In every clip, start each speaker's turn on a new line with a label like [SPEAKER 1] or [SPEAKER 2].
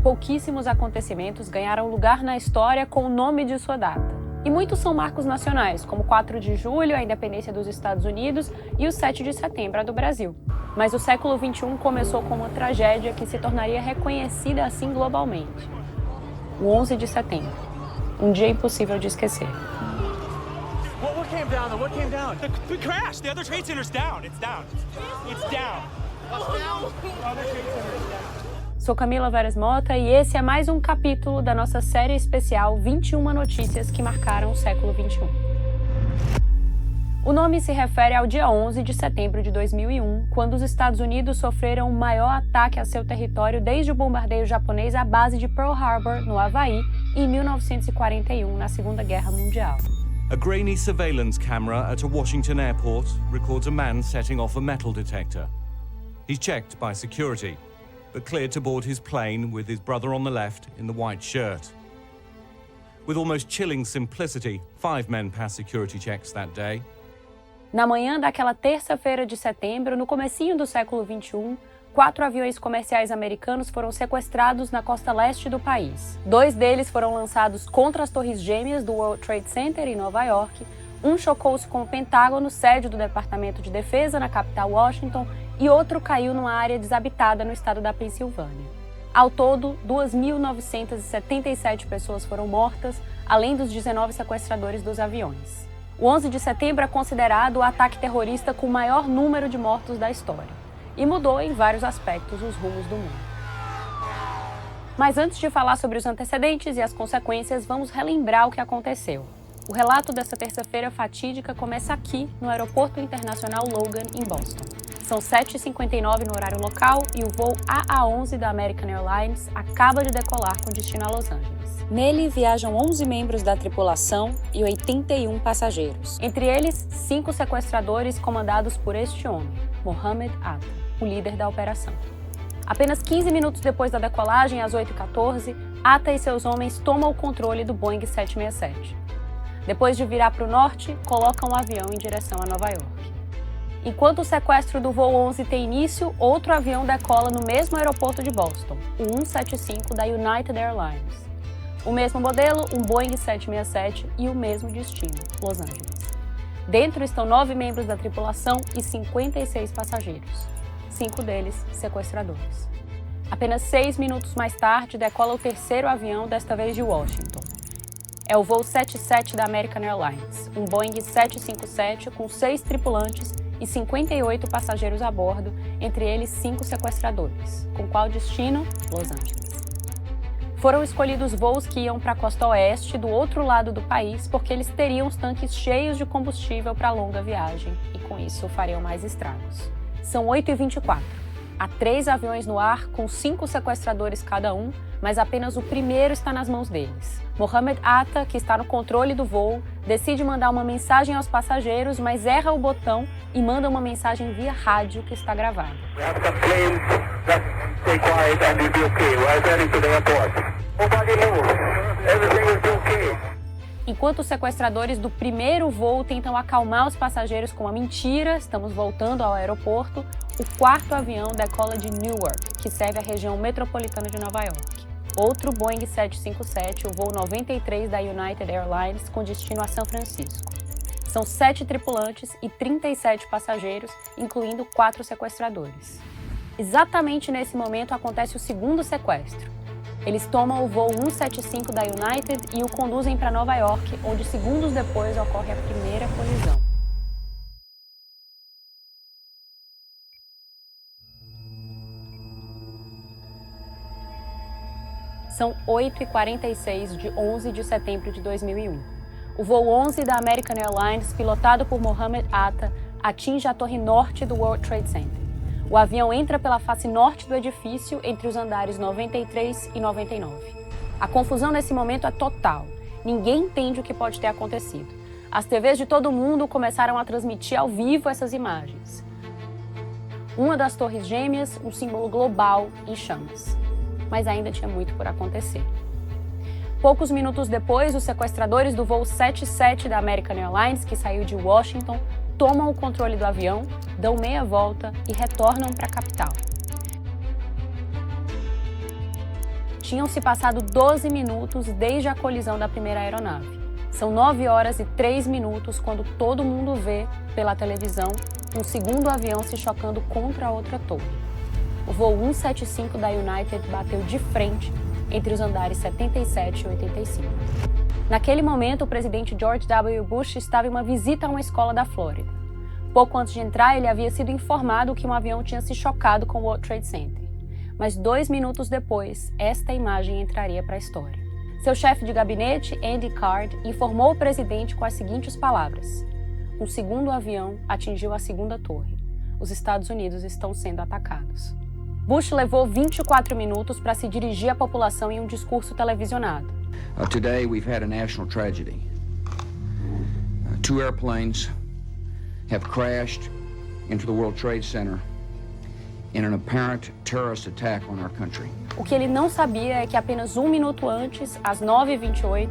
[SPEAKER 1] pouquíssimos acontecimentos ganharam lugar na história com o nome de sua data. E muitos são marcos nacionais, como 4 de julho, a independência dos Estados Unidos, e o 7 de setembro, a do Brasil. Mas o século XXI começou com uma tragédia que se tornaria reconhecida assim globalmente. O 11 de setembro. Um dia impossível de esquecer.
[SPEAKER 2] What came down? What came down? The crash. The other trade center's down. It's down. It's down. What's down? The other trade center's down.
[SPEAKER 1] Sou Camila Veras Mota e esse é mais um capítulo da nossa série especial 21 notícias que marcaram o século XXI. O nome se refere ao dia 11 de setembro de 2001, quando os Estados Unidos sofreram o maior ataque a seu território desde o bombardeio japonês à base de Pearl Harbor, no Havaí, em 1941, na Segunda Guerra Mundial.
[SPEAKER 3] A grainy surveillance camera at a Washington airport records a man setting off a metal detector. He's checked by security, but cleared to board his plane with his brother on the left in the white shirt. With almost chilling simplicity, 5 men passed security checks that day.
[SPEAKER 1] Na manhã daquela terça-feira de setembro, no comecinho do século XXI, 4 aviões comerciais americanos foram sequestrados na costa leste do país. 2 deles foram lançados contra as torres gêmeas do World Trade Center em Nova York, um chocou-se com o Pentágono, sede do Departamento de Defesa na capital Washington, e outro caiu numa área desabitada no estado da Pensilvânia. Ao todo, 2.977 pessoas foram mortas, além dos 19 sequestradores dos aviões. O 11 de setembro é considerado o ataque terrorista com o maior número de mortos da história, e mudou em vários aspectos os rumos do mundo. Mas antes de falar sobre os antecedentes e as consequências, vamos relembrar o que aconteceu. O relato dessa terça-feira fatídica começa aqui, no Aeroporto Internacional Logan, em Boston. São 7h59 no horário local e o voo AA-11 da American Airlines acaba de decolar com destino a Los Angeles. Nele viajam 11 membros da tripulação e 81 passageiros. Entre eles, 5 sequestradores comandados por este homem, Mohammed Atta, o líder da operação. Apenas 15 minutos depois da decolagem, às 8h14, Atta e seus homens tomam o controle do Boeing 767. Depois de virar para o norte, colocam o avião em direção a Nova York. Enquanto o sequestro do voo 11 tem início, outro avião decola no mesmo aeroporto de Boston, o 175 da United Airlines. O mesmo modelo, um Boeing 767 e o mesmo destino, Los Angeles. Dentro estão 9 membros da tripulação e 56 passageiros, 5 deles sequestradores. Apenas 6 minutos mais tarde, decola o terceiro avião, desta vez de Washington. É o voo 77 da American Airlines, um Boeing 757 com 6 tripulantes e 58 passageiros a bordo, entre eles 5 sequestradores. Com qual destino? Los Angeles. Foram escolhidos voos que iam para a costa oeste, do outro lado do país, porque eles teriam os tanques cheios de combustível para a longa viagem e, com isso, fariam mais estragos. São 8h24. Há 3 aviões no ar, com 5 sequestradores cada um, mas apenas o primeiro está nas mãos deles. Mohammed Atta, que está no controle do voo, decide mandar uma mensagem aos passageiros, mas erra o botão e manda uma mensagem via rádio que está gravada. Enquanto os sequestradores do primeiro voo tentam acalmar os passageiros com uma mentira, estamos voltando ao aeroporto, o 4º avião decola de Newark, que serve a região metropolitana de Nova York. Outro Boeing 757, o voo 93 da United Airlines, com destino a São Francisco. São 7 tripulantes e 37 passageiros, incluindo 4 sequestradores. Exatamente nesse momento acontece o segundo sequestro. Eles tomam o voo 175 da United e o conduzem para Nova York, onde segundos depois ocorre a primeira colisão. São 8h46 de 11 de setembro de 2001. O voo 11 da American Airlines, pilotado por Mohammed Atta, atinge a torre norte do World Trade Center. O avião entra pela face norte do edifício, entre os andares 93 e 99. A confusão nesse momento é total. Ninguém entende o que pode ter acontecido. As TVs de todo mundo começaram a transmitir ao vivo essas imagens. Uma das torres gêmeas, um símbolo global em chamas. Mas ainda tinha muito por acontecer. Poucos minutos depois, os sequestradores do voo 77 da American Airlines, que saiu de Washington, tomam o controle do avião, dão meia volta e retornam para a capital. Tinham se passado 12 minutos desde a colisão da primeira aeronave. São 9 horas e 3 minutos quando todo mundo vê, pela televisão, um segundo avião se chocando contra a outra torre. O voo 175 da United bateu de frente entre os andares 77 e 85. Naquele momento, o presidente George W. Bush estava em uma visita a uma escola da Flórida. Pouco antes de entrar, ele havia sido informado que um avião tinha se chocado com o World Trade Center. Mas 2 minutos depois, esta imagem entraria para a história. Seu chefe de gabinete, Andy Card, informou o presidente com as seguintes palavras: um segundo avião atingiu a segunda torre. Os Estados Unidos estão sendo atacados. Bush levou 24 minutos para se dirigir à população em um discurso televisionado.
[SPEAKER 4] Today we've had a national tragedy. 2 airplanes have crashed into the World Trade Center in an apparent terrorist attack on our country.
[SPEAKER 1] O que ele não sabia é que apenas 1 minuto antes, às 9h28,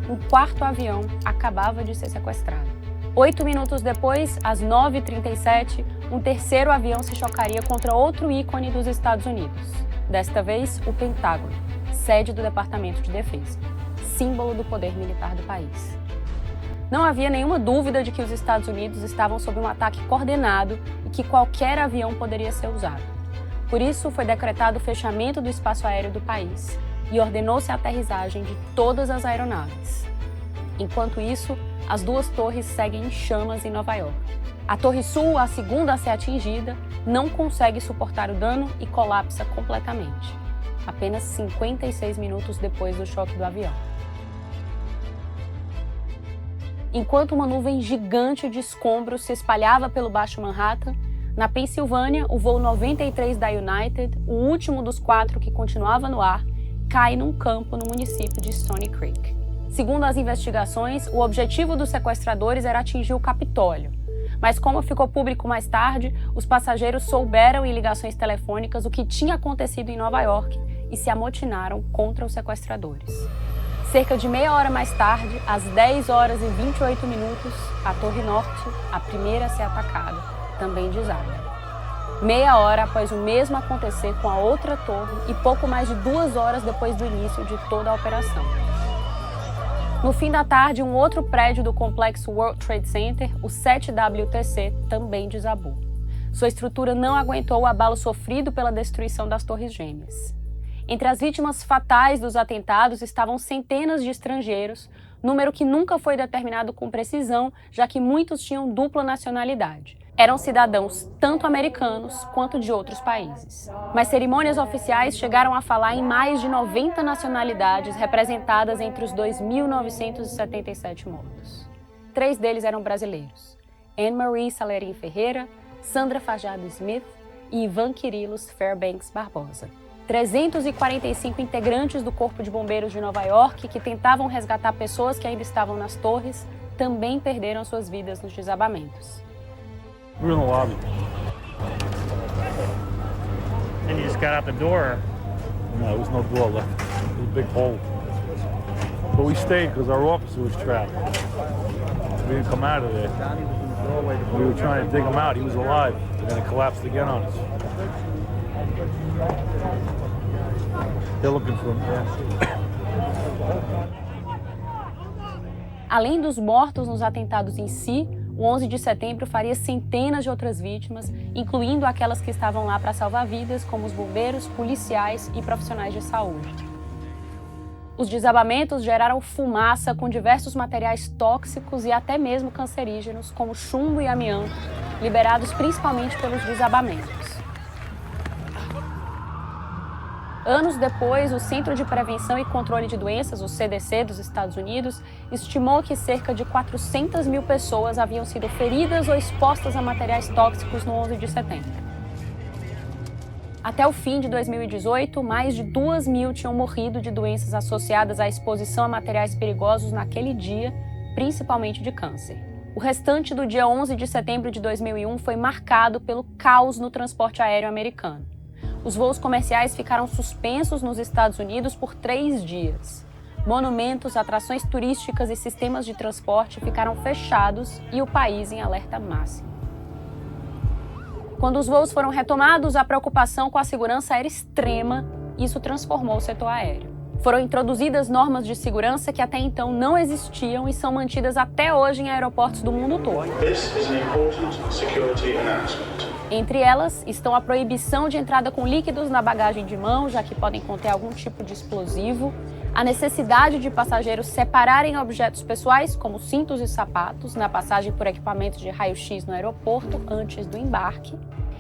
[SPEAKER 1] um quarto avião acabava de ser sequestrado. 8 minutos depois, às 9h37, um terceiro avião se chocaria contra outro ícone dos Estados Unidos. Desta vez, o Pentágono, sede do Departamento de Defesa, símbolo do poder militar do país. Não havia nenhuma dúvida de que os Estados Unidos estavam sob um ataque coordenado e que qualquer avião poderia ser usado. Por isso, foi decretado o fechamento do espaço aéreo do país e ordenou-se a aterrissagem de todas as aeronaves. Enquanto isso, as 2 torres seguem em chamas em Nova York. A Torre Sul, a segunda a ser atingida, não consegue suportar o dano e colapsa completamente, apenas 56 minutos depois do choque do avião. Enquanto uma nuvem gigante de escombros se espalhava pelo Baixo Manhattan, na Pensilvânia, o voo 93 da United, o último dos 4 que continuava no ar, cai num campo no município de Stony Creek. Segundo as investigações, o objetivo dos sequestradores era atingir o Capitólio. Mas como ficou público mais tarde, os passageiros souberam em ligações telefônicas o que tinha acontecido em Nova York e se amotinaram contra os sequestradores. Cerca de meia hora mais tarde, às 10 horas e 28 minutos, a Torre Norte, a primeira a ser atacada, também desaba. Meia hora após o mesmo acontecer com a outra torre e pouco mais de 2 horas depois do início de toda a operação. No fim da tarde, um outro prédio do complexo World Trade Center, o 7WTC, também desabou. Sua estrutura não aguentou o abalo sofrido pela destruição das Torres Gêmeas. Entre as vítimas fatais dos atentados estavam centenas de estrangeiros, número que nunca foi determinado com precisão, já que muitos tinham dupla nacionalidade. Eram cidadãos tanto americanos quanto de outros países. Mas cerimônias oficiais chegaram a falar em mais de 90 nacionalidades representadas entre os 2.977 mortos. 3 deles eram brasileiros: Anne-Marie Salerim Ferreira, Sandra Fajardo Smith e Ivan Quirilos Fairbanks Barbosa. 345 integrantes do Corpo de Bombeiros de Nova York, que tentavam resgatar pessoas que ainda estavam nas torres, também perderam suas vidas nos desabamentos.
[SPEAKER 5] We were in the lobby. And you just got out the door.
[SPEAKER 4] No, there was no door left. It was a big hole. But we stayed because our officer was trapped. We didn't come out of there. We were trying to dig him out. He was alive. And then it collapsed again on us. They're looking for him, yeah.
[SPEAKER 1] Além dos mortos nos atentados em si, o 11 de setembro faria centenas de outras vítimas, incluindo aquelas que estavam lá para salvar vidas, como os bombeiros, policiais e profissionais de saúde. Os desabamentos geraram fumaça com diversos materiais tóxicos e até mesmo cancerígenos, como chumbo e amianto, liberados principalmente pelos desabamentos. Anos depois, o Centro de Prevenção e Controle de Doenças, o CDC dos Estados Unidos, estimou que cerca de 400 mil pessoas haviam sido feridas ou expostas a materiais tóxicos no 11 de setembro. Até o fim de 2018, mais de 2.000 tinham morrido de doenças associadas à exposição a materiais perigosos naquele dia, principalmente de câncer. O restante do dia 11 de setembro de 2001 foi marcado pelo caos no transporte aéreo americano. Os voos comerciais ficaram suspensos nos Estados Unidos por 3 dias. Monumentos, atrações turísticas e sistemas de transporte ficaram fechados e o país em alerta máximo. Quando os voos foram retomados, a preocupação com a segurança era extrema e isso transformou o setor aéreo. Foram introduzidas normas de segurança que até então não existiam e são mantidas até hoje em aeroportos do mundo todo.
[SPEAKER 6] This is an important security announcement.
[SPEAKER 1] Entre elas estão a proibição de entrada com líquidos na bagagem de mão, já que podem conter algum tipo de explosivo, a necessidade de passageiros separarem objetos pessoais, como cintos e sapatos, na passagem por equipamentos de raio-x no aeroporto antes do embarque,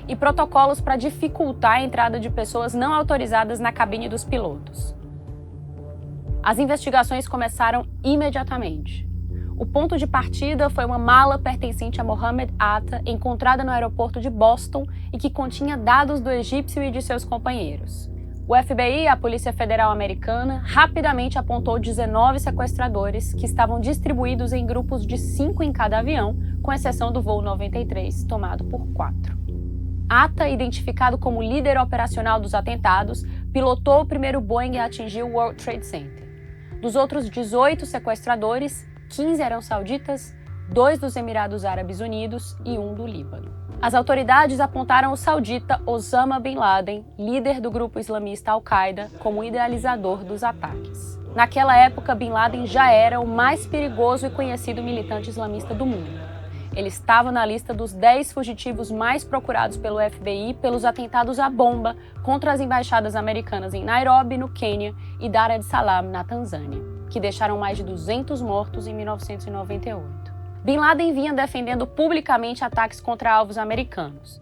[SPEAKER 1] e protocolos para dificultar a entrada de pessoas não autorizadas na cabine dos pilotos. As investigações começaram imediatamente. O ponto de partida foi uma mala pertencente a Mohammed Atta, encontrada no aeroporto de Boston e que continha dados do egípcio e de seus companheiros. O FBI, a Polícia Federal Americana, rapidamente apontou 19 sequestradores que estavam distribuídos em grupos de 5 em cada avião, com exceção do voo 93, tomado por 4. Atta, identificado como líder operacional dos atentados, pilotou o primeiro Boeing a atingir o World Trade Center. Dos outros 18 sequestradores, 15 eram sauditas, 2 dos Emirados Árabes Unidos e 1 do Líbano. As autoridades apontaram o saudita Osama Bin Laden, líder do grupo islamista Al-Qaeda, como idealizador dos ataques. Naquela época, Bin Laden já era o mais perigoso e conhecido militante islamista do mundo. Ele estava na lista dos 10 fugitivos mais procurados pelo FBI pelos atentados à bomba contra as embaixadas americanas em Nairobi, no Quênia, e Dar es Salaam, na Tanzânia, que deixaram mais de 200 mortos em 1998. Bin Laden vinha defendendo publicamente ataques contra alvos americanos.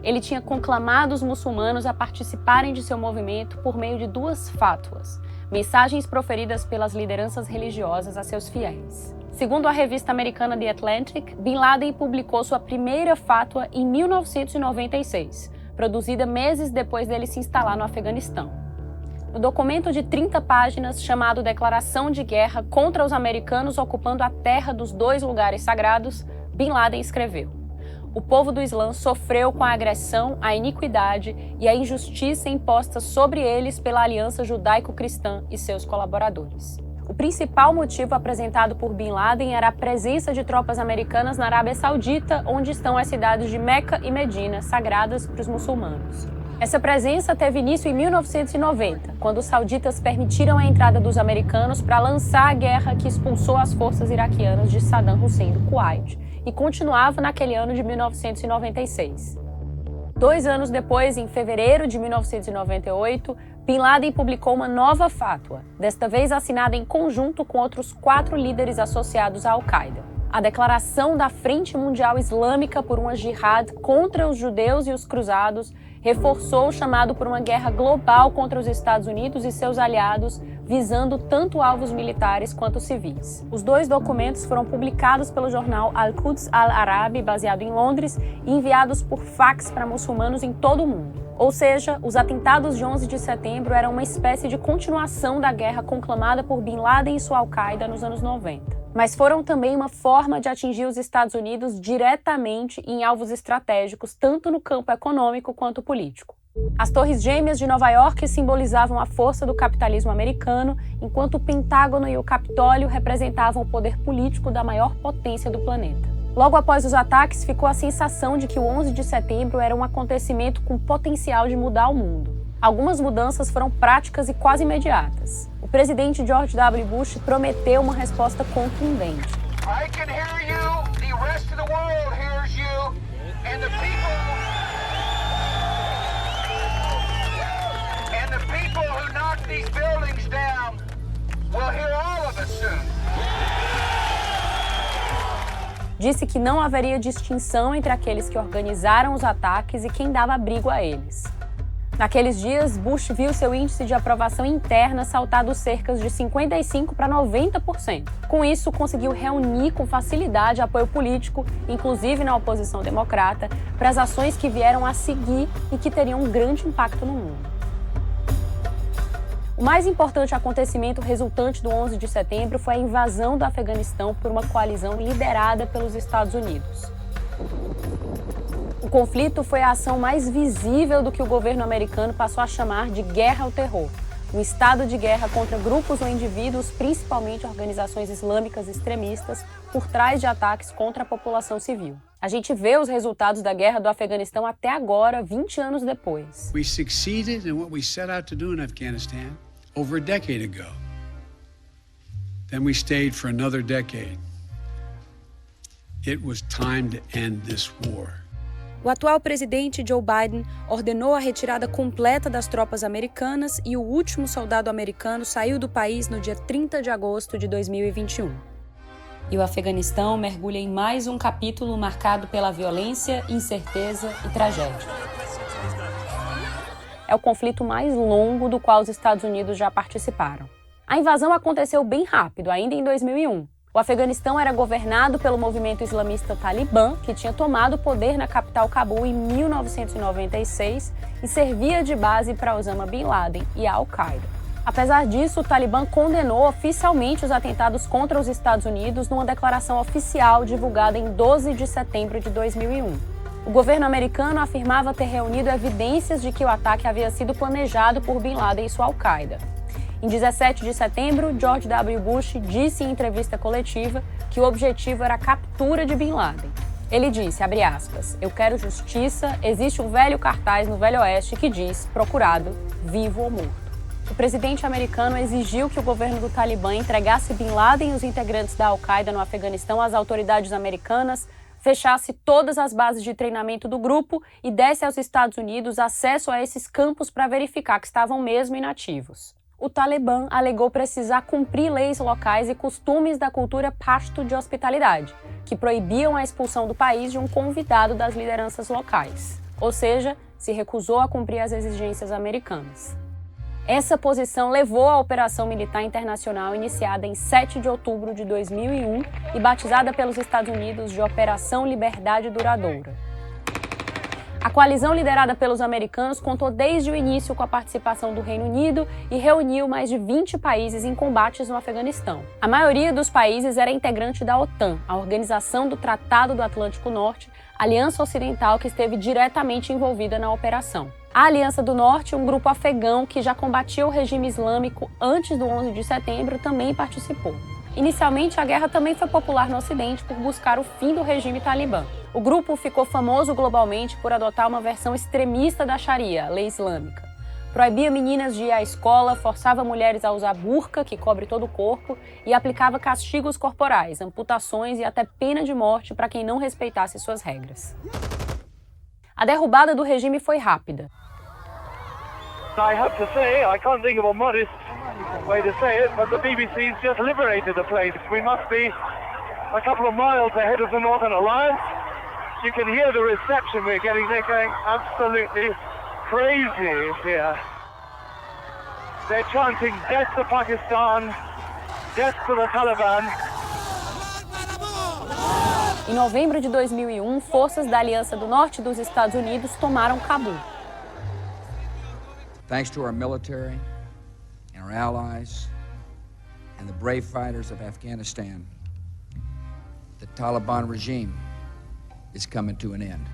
[SPEAKER 1] Ele tinha conclamado os muçulmanos a participarem de seu movimento por meio de 2 fátuas, mensagens proferidas pelas lideranças religiosas a seus fiéis. Segundo a revista americana The Atlantic, Bin Laden publicou sua primeira fátua em 1996, produzida meses depois dele se instalar no Afeganistão. No documento de 30 páginas, chamado Declaração de Guerra contra os Americanos ocupando a terra dos 2 lugares sagrados, Bin Laden escreveu: "O povo do Islã sofreu com a agressão, a iniquidade e a injustiça impostas sobre eles pela aliança judaico-cristã e seus colaboradores." O principal motivo apresentado por Bin Laden era a presença de tropas americanas na Arábia Saudita, onde estão as cidades de Meca e Medina, sagradas para os muçulmanos. Essa presença teve início em 1990, quando os sauditas permitiram a entrada dos americanos para lançar a guerra que expulsou as forças iraquianas de Saddam Hussein do Kuwait, e continuava naquele ano de 1996. 2 anos depois, em fevereiro de 1998, Bin Laden publicou uma nova fátua, desta vez assinada em conjunto com outros 4 líderes associados à Al-Qaeda. A Declaração da Frente Mundial Islâmica por uma Jihad contra os judeus e os cruzados reforçou o chamado por uma guerra global contra os Estados Unidos e seus aliados, visando tanto alvos militares quanto civis. Os 2 documentos foram publicados pelo jornal Al-Quds Al-Arabi, baseado em Londres, e enviados por fax para muçulmanos em todo o mundo. Ou seja, os atentados de 11 de setembro eram uma espécie de continuação da guerra conclamada por Bin Laden e sua Al-Qaeda nos anos 90. Mas foram também uma forma de atingir os Estados Unidos diretamente em alvos estratégicos, tanto no campo econômico quanto político. As Torres Gêmeas de Nova York simbolizavam a força do capitalismo americano, enquanto o Pentágono e o Capitólio representavam o poder político da maior potência do planeta. Logo após os ataques, ficou a sensação de que o 11 de setembro era um acontecimento com potencial de mudar o mundo. Algumas mudanças foram práticas e quase imediatas. O presidente George W. Bush prometeu uma resposta contundente.
[SPEAKER 7] I can hear you, the rest of the world hears you, and the people who knock these buildings down will hear all of us soon.
[SPEAKER 1] Disse que não haveria distinção entre aqueles que organizaram os ataques e quem dava abrigo a eles. Naqueles dias, Bush viu seu índice de aprovação interna saltar dos cercas de 55% para 90%. Com isso, conseguiu reunir com facilidade apoio político, inclusive na oposição democrata, para as ações que vieram a seguir e que teriam um grande impacto no mundo. O mais importante acontecimento resultante do 11 de setembro foi a invasão do Afeganistão por uma coalizão liderada pelos Estados Unidos. O conflito foi a ação mais visível do que o governo americano passou a chamar de guerra ao terror, um estado de guerra contra grupos ou indivíduos, principalmente organizações islâmicas extremistas, por trás de ataques contra a população civil. A gente vê os resultados da guerra do Afeganistão até agora, 20 anos depois.
[SPEAKER 8] We succeeded in what we set out to do in Afghanistan over a decade ago. Then we stayed for another decade. It was time to end this war.
[SPEAKER 1] O atual presidente Joe Biden ordenou a retirada completa das tropas americanas e o último soldado americano saiu do país no dia 30 de agosto de 2021. E o Afeganistão mergulha em mais um capítulo marcado pela violência, incerteza e tragédia. É o conflito mais longo do qual os Estados Unidos já participaram. A invasão aconteceu bem rápido, ainda em 2001. O Afeganistão era governado pelo movimento islamista Talibã, que tinha tomado o poder na capital Cabul em 1996 e servia de base para Osama Bin Laden e a Al-Qaeda. Apesar disso, o Talibã condenou oficialmente os atentados contra os Estados Unidos numa declaração oficial divulgada em 12 de setembro de 2001. O governo americano afirmava ter reunido evidências de que o ataque havia sido planejado por Bin Laden e sua Al-Qaeda. Em 17 de setembro, George W. Bush disse em entrevista coletiva que o objetivo era a captura de Bin Laden. Ele disse, abre aspas, eu quero justiça, existe um velho cartaz no Velho Oeste que diz, procurado, vivo ou morto. O presidente americano exigiu que o governo do Talibã entregasse Bin Laden e os integrantes da Al-Qaeda no Afeganistão às autoridades americanas, fechasse todas as bases de treinamento do grupo e desse aos Estados Unidos acesso a esses campos para verificar que estavam mesmo inativos. O Talibã alegou precisar cumprir leis locais e costumes da cultura pashto de hospitalidade, que proibiam a expulsão do país de um convidado das lideranças locais, ou seja, se recusou a cumprir as exigências americanas. Essa posição levou à Operação Militar Internacional iniciada em 7 de outubro de 2001 e batizada pelos Estados Unidos de Operação Liberdade Duradoura. A coalizão liderada pelos americanos contou desde o início com a participação do Reino Unido e reuniu mais de 20 países em combates no Afeganistão. A maioria dos países era integrante da OTAN, a Organização do Tratado do Atlântico Norte, aliança ocidental que esteve diretamente envolvida na operação. A Aliança do Norte, um grupo afegão que já combatia o regime islâmico antes do 11 de setembro, também participou. Inicialmente, a guerra também foi popular no Ocidente por buscar o fim do regime talibã. O grupo ficou famoso globalmente por adotar uma versão extremista da Sharia, lei islâmica. Proibia meninas de ir à escola, forçava mulheres a usar burca, que cobre todo o corpo, e aplicava castigos corporais, amputações e até pena de morte para quem não respeitasse suas regras. A derrubada do regime foi rápida.
[SPEAKER 9] I have to say, I can't think of a modest way to say it, but the BBC's just liberated the place. We must be a couple of miles ahead of the Northern Alliance. You can hear the reception we're getting. They're going absolutely crazy here. They're chanting death to Pakistan, death to the Taliban.
[SPEAKER 1] Em novembro de 2001, forças da Aliança do Norte dos Estados Unidos tomaram Cabul.
[SPEAKER 10] Thanks to our military and our allies and the brave fighters of Afghanistan, the Taliban regime is coming to an end.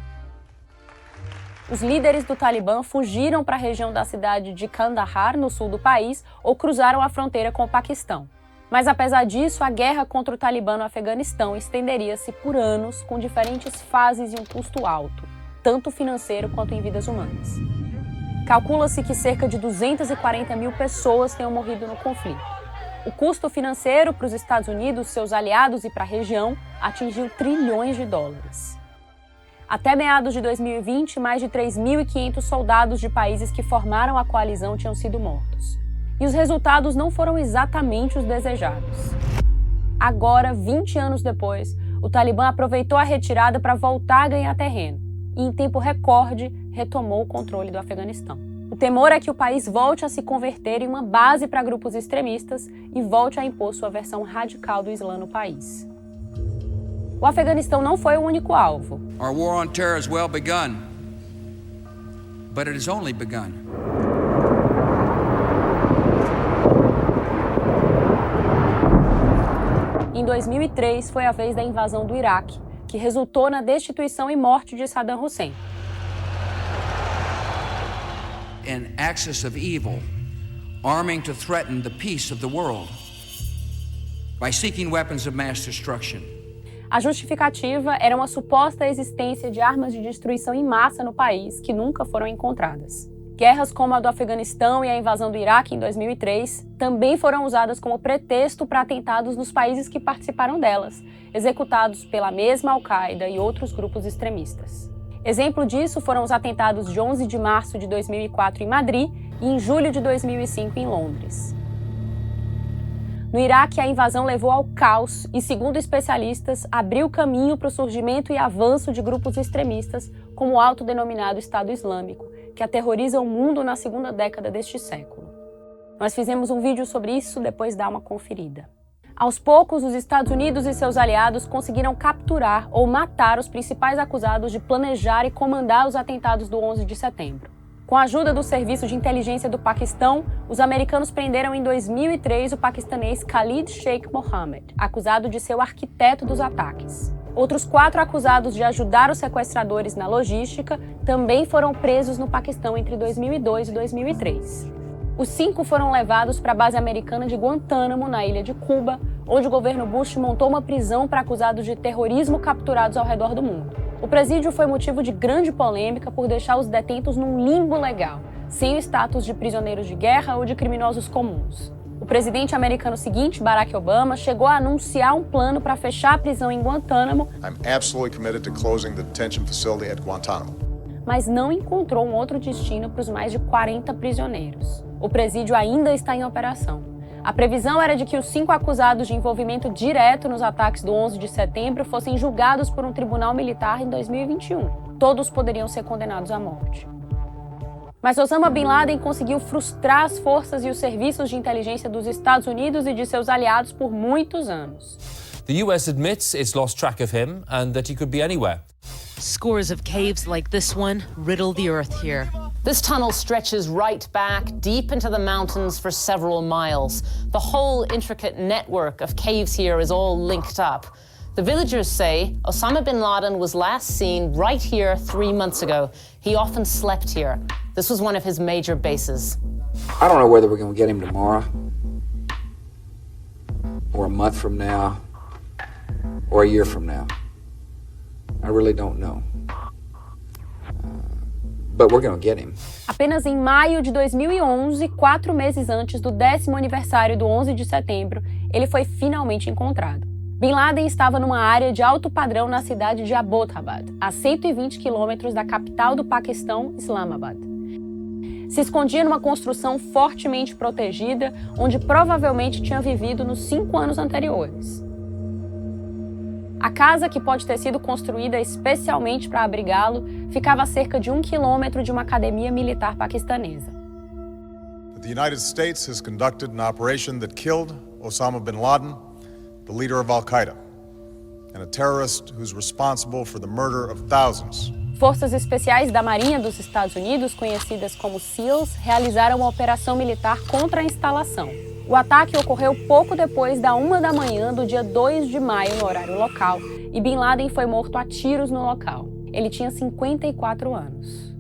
[SPEAKER 1] Os líderes do Talibã fugiram para a região da cidade de Kandahar, no sul do país, ou cruzaram a fronteira com o Paquistão. Mas, apesar disso, a guerra contra o Talibã no Afeganistão estenderia-se por anos, com diferentes fases e um custo alto, tanto financeiro quanto em vidas humanas. Calcula-se que cerca de 240 mil pessoas tenham morrido no conflito. O custo financeiro para os Estados Unidos, seus aliados e para a região atingiu trilhões de dólares. Até meados de 2020, mais de 3.500 soldados de países que formaram a coalizão tinham sido mortos. E os resultados não foram exatamente os desejados. Agora, 20 anos depois, o Talibã aproveitou a retirada para voltar a ganhar terreno e, em tempo recorde, retomou o controle do Afeganistão. O temor é que o país volte a se converter em uma base para grupos extremistas e volte a impor sua versão radical do Islã no país. O Afeganistão não foi o único alvo.
[SPEAKER 10] Our war on terror has well begun, but it has only begun.
[SPEAKER 1] Em 2003, foi a vez da invasão do Iraque, que resultou na destituição e morte de Saddam Hussein.
[SPEAKER 10] An axis of evil, arming to threaten the peace of the world by seeking weapons of mass destruction.
[SPEAKER 1] A justificativa era uma suposta existência de armas de destruição em massa no país que nunca foram encontradas. Guerras como a do Afeganistão e a invasão do Iraque em 2003 também foram usadas como pretexto para atentados nos países que participaram delas, executados pela mesma Al-Qaeda e outros grupos extremistas. Exemplo disso foram os atentados de 11 de março de 2004 em Madrid e em julho de 2005 em Londres. No Iraque, a invasão levou ao caos e, segundo especialistas, abriu caminho para o surgimento e avanço de grupos extremistas como o autodenominado Estado Islâmico, que aterroriza o mundo na segunda década deste século. Nós fizemos um vídeo sobre isso, depois dá uma conferida. Aos poucos, os Estados Unidos e seus aliados conseguiram capturar ou matar os principais acusados de planejar e comandar os atentados do 11 de setembro. Com a ajuda do Serviço de Inteligência do Paquistão, os americanos prenderam em 2003 o paquistanês Khalid Sheikh Mohammed, acusado de ser o arquiteto dos ataques. Outros 4 acusados de ajudar os sequestradores na logística também foram presos no Paquistão entre 2002 e 2003. Os 5 foram levados para a base americana de Guantánamo, na ilha de Cuba, onde o governo Bush montou uma prisão para acusados de terrorismo capturados ao redor do mundo. O presídio foi motivo de grande polêmica por deixar os detentos num limbo legal, sem o status de prisioneiros de guerra ou de criminosos comuns. O presidente americano seguinte, Barack Obama, chegou a anunciar um plano para fechar a prisão em Guantánamo,
[SPEAKER 11] I'm absolutely committed to closing the detention facility at Guantanamo.
[SPEAKER 1] Mas não encontrou um outro destino para os mais de 40 prisioneiros. O presídio ainda está em operação. A previsão era de que os 5 acusados de envolvimento direto nos ataques do 11 de setembro fossem julgados por um tribunal militar em 2021. Todos poderiam ser condenados à morte. Mas Osama Bin Laden conseguiu frustrar as forças e os serviços de inteligência dos Estados Unidos e de seus aliados por muitos anos.
[SPEAKER 12] The US admits it's lost track of him and that he could be anywhere.
[SPEAKER 13] Scores of caves like this one riddle the earth here.
[SPEAKER 14] This tunnel stretches right back deep into the mountains for several miles. The whole intricate network of caves here is all linked up. The villagers say Osama bin Laden was last seen right here 3 months ago. He often slept here. This was one of his major bases.
[SPEAKER 10] I don't know whether we're going to get him tomorrow, or a month from now, or a year from now. I really don't know. But we're going to get him.
[SPEAKER 1] Apenas em maio de 2011, 4 meses antes do 10º aniversário do 11 de setembro, ele foi finalmente encontrado. Bin Laden estava numa área de alto padrão na cidade de Abbottabad, a 120 quilômetros da capital do Paquistão, Islamabad. Se escondia numa construção fortemente protegida, onde provavelmente tinha vivido nos 5 anos anteriores. A casa, que pode ter sido construída especialmente para abrigá-lo, ficava a cerca de 1 quilômetro de uma academia militar paquistanesa.
[SPEAKER 11] The United States has conducted an operation that killed Osama bin Laden, the leader of Al-Qaeda, and a terrorist who's responsible for the murder of thousands.
[SPEAKER 1] Forças especiais da Marinha dos Estados Unidos, conhecidas como SEALs, realizaram uma operação militar contra a instalação. O ataque ocorreu pouco depois da 1 da manhã do dia 2 de maio no horário local, e Bin Laden foi morto a tiros no local. Ele tinha 54 anos.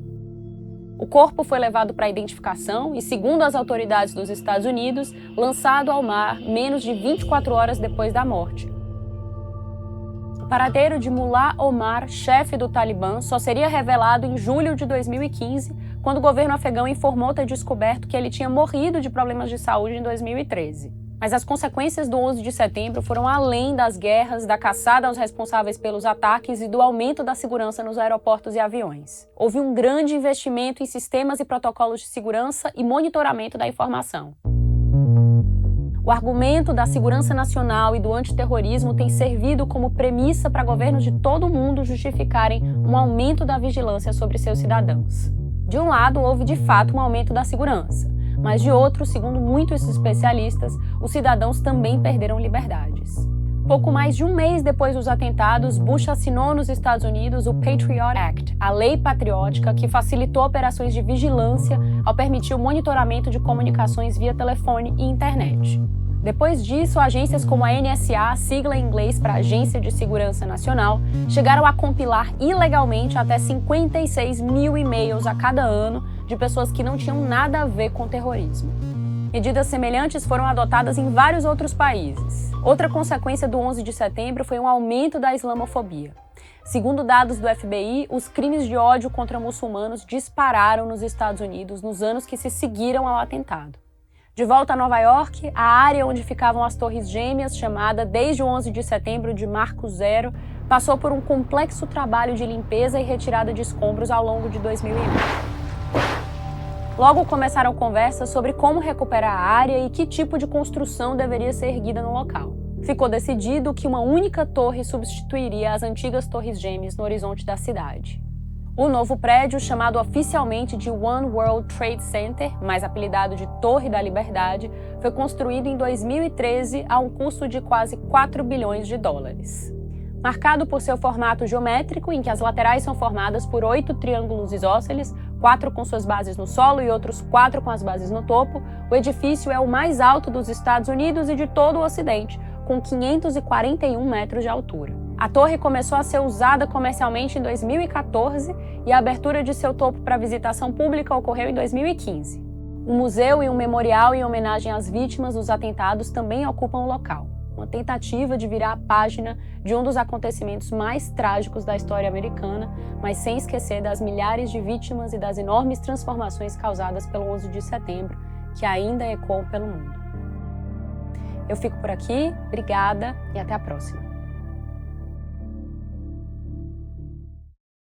[SPEAKER 1] O corpo foi levado para identificação e, segundo as autoridades dos Estados Unidos, lançado ao mar menos de 24 horas depois da morte. O paradeiro de Mullah Omar, chefe do Talibã, só seria revelado em julho de 2015, quando o governo afegão informou ter descoberto que ele tinha morrido de problemas de saúde em 2013. Mas as consequências do 11 de setembro foram além das guerras, da caçada aos responsáveis pelos ataques e do aumento da segurança nos aeroportos e aviões. Houve um grande investimento em sistemas e protocolos de segurança e monitoramento da informação. O argumento da segurança nacional e do antiterrorismo tem servido como premissa para governos de todo o mundo justificarem um aumento da vigilância sobre seus cidadãos. De um lado, houve de fato um aumento da segurança, mas de outro, segundo muitos especialistas, os cidadãos também perderam liberdades. Pouco mais de um mês depois dos atentados, Bush assinou nos Estados Unidos o Patriot Act, a lei patriótica que facilitou operações de vigilância ao permitir o monitoramento de comunicações via telefone e internet. Depois disso, agências como a NSA, sigla em inglês para Agência de Segurança Nacional, chegaram a compilar ilegalmente até 56 mil e-mails a cada ano de pessoas que não tinham nada a ver com terrorismo. Medidas semelhantes foram adotadas em vários outros países. Outra consequência do 11 de setembro foi um aumento da islamofobia. Segundo dados do FBI, os crimes de ódio contra muçulmanos dispararam nos Estados Unidos nos anos que se seguiram ao atentado. De volta a Nova York, a área onde ficavam as Torres Gêmeas, chamada desde o 11 de setembro de Marco Zero, passou por um complexo trabalho de limpeza e retirada de escombros ao longo de 2001. Logo começaram conversas sobre como recuperar a área e que tipo de construção deveria ser erguida no local. Ficou decidido que uma única torre substituiria as antigas Torres Gêmeas no horizonte da cidade. O novo prédio, chamado oficialmente de One World Trade Center, mais apelidado de Torre da Liberdade, foi construído em 2013 a um custo de quase 4 bilhões de dólares. Marcado por seu formato geométrico, em que as laterais são formadas por 8 triângulos isósceles, 4 com suas bases no solo e outros 4 com as bases no topo, o edifício é o mais alto dos Estados Unidos e de todo o Ocidente, com 541 metros de altura. A torre começou a ser usada comercialmente em 2014 e a abertura de seu topo para visitação pública ocorreu em 2015. Um museu e um memorial em homenagem às vítimas dos atentados também ocupam o local. Uma tentativa de virar a página de um dos acontecimentos mais trágicos da história americana, mas sem esquecer das milhares de vítimas e das enormes transformações causadas pelo 11 de setembro, que ainda ecoam pelo mundo. Eu fico por aqui, obrigada e até a próxima.